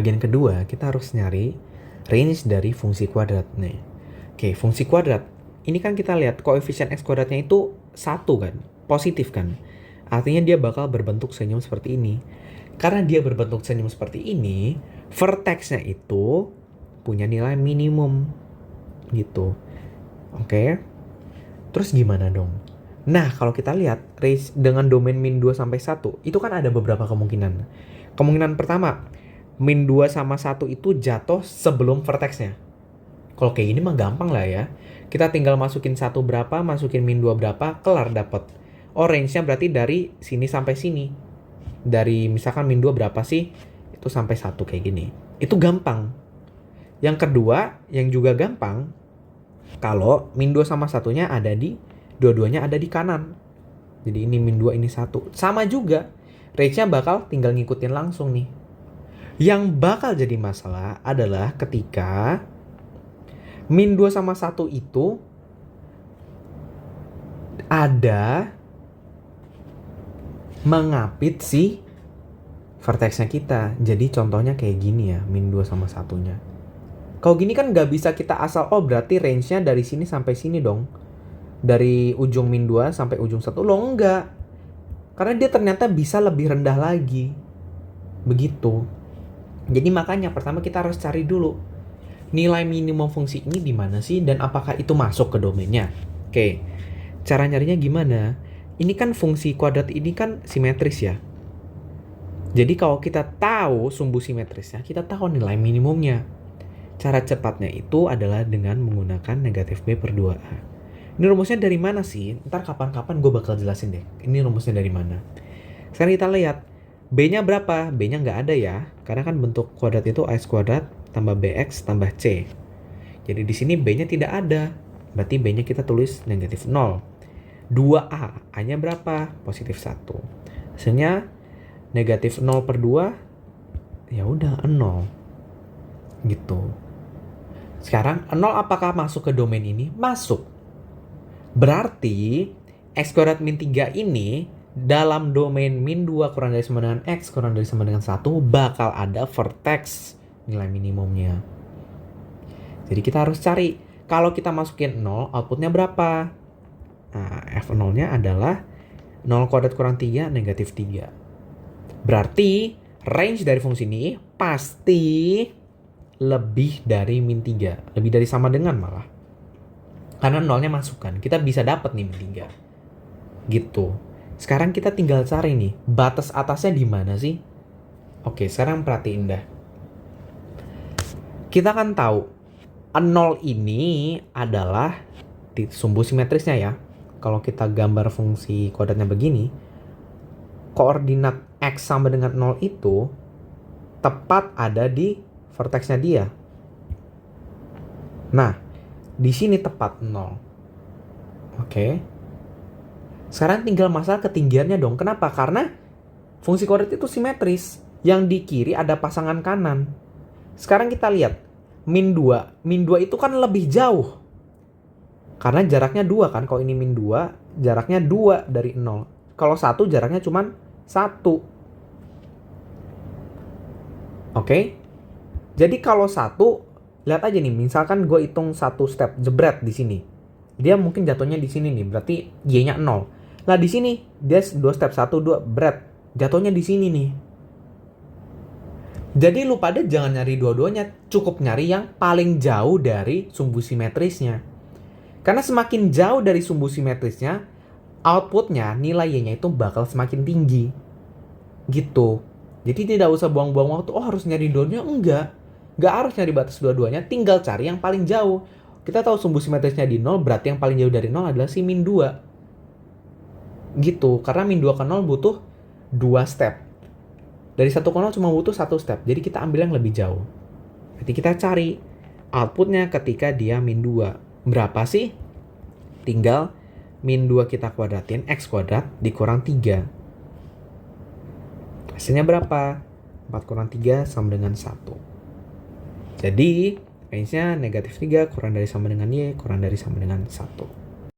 Bagian kedua, kita harus nyari range dari fungsi kuadrat nih. Oke, fungsi kuadrat. Ini kan kita lihat koefisien x kuadratnya itu 1 kan, positif kan. Artinya dia bakal berbentuk senyum seperti ini. Karena dia berbentuk senyum seperti ini, vertexnya itu punya nilai minimum gitu. Oke. Terus gimana dong? Nah, kalau kita lihat range dengan domain min 2 sampai 1, itu kan ada beberapa kemungkinan. Kemungkinan pertama, min 2 sama 1 itu jatuh sebelum vertexnya. Kalau kayak gini mah gampang lah ya. Kita tinggal masukin 1 berapa, masukin min 2 berapa, kelar dapet. Oh, range-nya berarti dari sini sampai sini. Dari misalkan min 2 berapa sih? Itu sampai 1 kayak gini. Itu gampang. Yang kedua, yang juga gampang, kalau min 2 sama satunya ada di, dua-duanya ada di kanan. Jadi ini min 2, ini 1. Sama juga. Range-nya bakal tinggal ngikutin langsung nih. Yang bakal jadi masalah adalah ketika min 2 sama 1 itu ada mengapit si vertexnya kita. Jadi contohnya kayak gini ya, min 2 sama 1-nya. Kalau gini kan nggak bisa kita asal, oh berarti range-nya dari sini sampai sini dong. Dari ujung min 2 sampai ujung 1. Loh enggak. Karena dia ternyata bisa lebih rendah lagi. Begitu. Jadi makanya pertama kita harus cari dulu nilai minimum fungsi ini di mana sih dan apakah itu masuk ke domainnya. Oke. Cara nyarinya gimana? Ini kan fungsi kuadrat ini kan simetris ya. Jadi kalau kita tahu sumbu simetrisnya, kita tahu nilai minimumnya. Cara cepatnya itu adalah dengan menggunakan negatif B per 2A. Ini rumusnya dari mana sih? Ntar kapan-kapan gue bakal jelasin deh. Ini rumusnya dari mana. Sekarang kita lihat. B-nya berapa? B-nya nggak ada ya. Karena kan bentuk kuadrat itu AX kuadrat tambah BX tambah C. Jadi di sini B-nya tidak ada. Berarti B-nya kita tulis negatif 0. 2A. A-nya berapa? Positif 1. Hasilnya negatif 0 per 2. Ya udah 0. Gitu. Sekarang 0 apakah masuk ke domain ini? Masuk. Berarti X kuadrat min 3 ini dalam domain min 2 kurang dari sama dengan X kurang dari sama dengan 1 bakal ada vertex nilai minimumnya. Jadi kita harus cari. Kalau kita masukin 0, outputnya berapa? Nah, F0-nya adalah 0 kuadrat kurang 3, negatif 3. Berarti range dari fungsi ini pasti lebih dari min 3. Lebih dari sama dengan malah. Karena 0-nya masuk kan. Kita bisa dapat nih min 3. Gitu. Sekarang kita tinggal cari nih, batas atasnya di mana sih? Oke, sekarang perhatiin dah. Kita kan tahu, 0 ini adalah sumbu simetrisnya ya. Kalau kita gambar fungsi kuadratnya begini, koordinat X sama dengan 0 itu tepat ada di vertexnya dia. Nah, di sini tepat 0. Oke. Sekarang tinggal masalah ketinggiannya dong. Kenapa? Karena fungsi kuadrat itu simetris. Yang di kiri ada pasangan kanan. Sekarang kita lihat. Min 2. Min 2 itu kan lebih jauh. Karena jaraknya 2 kan. Kalau ini min 2, jaraknya 2 dari 0. Kalau 1 jaraknya cuma 1. Oke? Jadi kalau 1, lihat aja nih. Misalkan gue hitung 1 step jebret di sini. Dia mungkin jatuhnya di sini nih. Berarti Y-nya 0. Lah di sini dia 2 step 1 2 berat. Jatuhnya di sini nih. Jadi lu pada jangan nyari dua-duanya, cukup nyari yang paling jauh dari sumbu simetrisnya. Karena semakin jauh dari sumbu simetrisnya, outputnya nilai Y-nya itu bakal semakin tinggi. Gitu. Jadi tidak usah buang-buang waktu, oh harus nyari dua-duanya, enggak. Enggak harus nyari batas dua-duanya, tinggal cari yang paling jauh. Kita tahu sumbu simetrisnya di 0, berarti yang paling jauh dari 0 adalah si min 2. Gitu, karena min 2 ke 0 butuh 2 step. Dari 1 ke 0 cuma butuh 1 step. Jadi kita ambil yang lebih jauh. Jadi kita cari outputnya ketika dia min 2. Berapa sih? Tinggal min 2 kita kuadratin, X kuadrat dikurang 3. Hasilnya berapa? 4 kurang 3 sama dengan 1. Jadi range-nya negatif 3 kurang dari sama dengan Y kurang dari sama dengan 1.